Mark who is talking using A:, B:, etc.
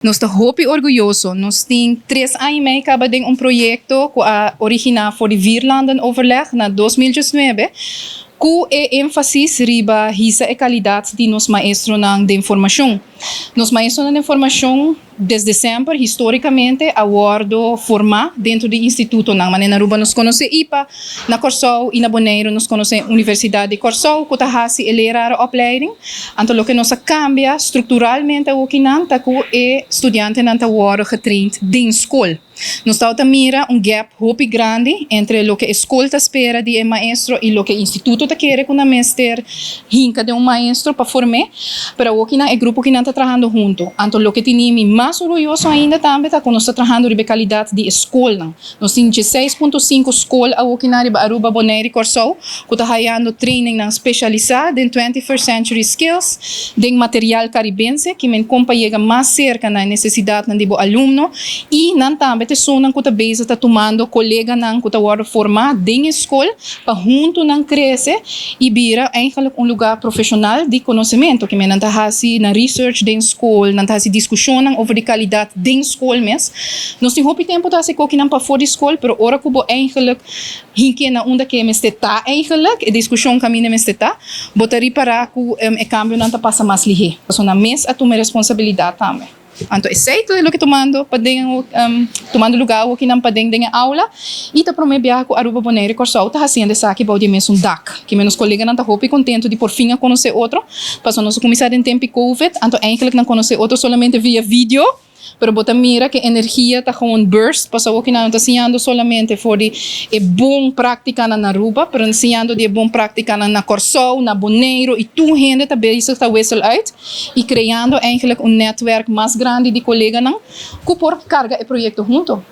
A: Nós estamos muito orgulhosos. Nós temos 3 anos e meio acaba de projeto com a origina for de Vierlanden Overleg na 2019. Com enfasis riba hisa e calidad de nos maestronan de formacion. Nos maestronan de formacion desde sempre, historicamente, aguardo formar dentro do instituto. Na maneira Aruba nos conhece IPA, na Corsol e na Bonaire nos conhece Universidade de Corsol, que está eleva a opleiding. Então, o que nos cambia estruturalmente o que não está com é estudante não está getraind de scol. Nós estamos mira gap muito grande entre o que a escola espera de maestro e o que o instituto quer com a mestre hinca de maestro para formar, para o que é grupo que não está trabalhando junto. Então, o que temos mais orgulhoso ainda também está com nós trabalhando de qualidade de escola. Nós temos 16.5 escola a que na Aruba, Bonaire e Corsol, que está fazendo training especializado em 21st century skills, de material caribense, que me chega mais cerca na necessidade do aluno, e não também pessoas que estão tomando colega que estão formar em escola para junto não crescer e vira lugar profissional de conhecimento que não está na research de escola, não está discussão sobre a qualidade de escola mesmo. Nós temos muito tempo para que não para fora de escola, mas ora que bo eigenlijk hinke na onda que me está eigenlijk a discussão que me está, botaria para que o cambio não passa mais ligeiro. Então na mês a tomar responsabilidade também. Então, aceito o que tomando lugar o que não podem na aula e tá promovendo com Aruba Bonaire Corsol tá fazendo esaki para o mesmo DAC que meus colegas não tá hopi contento de por fim a conhecer outro passou nosso começar em tempo COVID então eigenlijk não conhecer outro solamente via vídeo pero bota mira que energia tá com burst passou o que não tá ensinando solamente for de bom prática na Aruba pero ensinando de bom prática na Corsol na Bonaire e tu gente tá bezig tá wissel uit e criando eigenlijk netwerk mais grande de colegas não que por carga o projeto junto.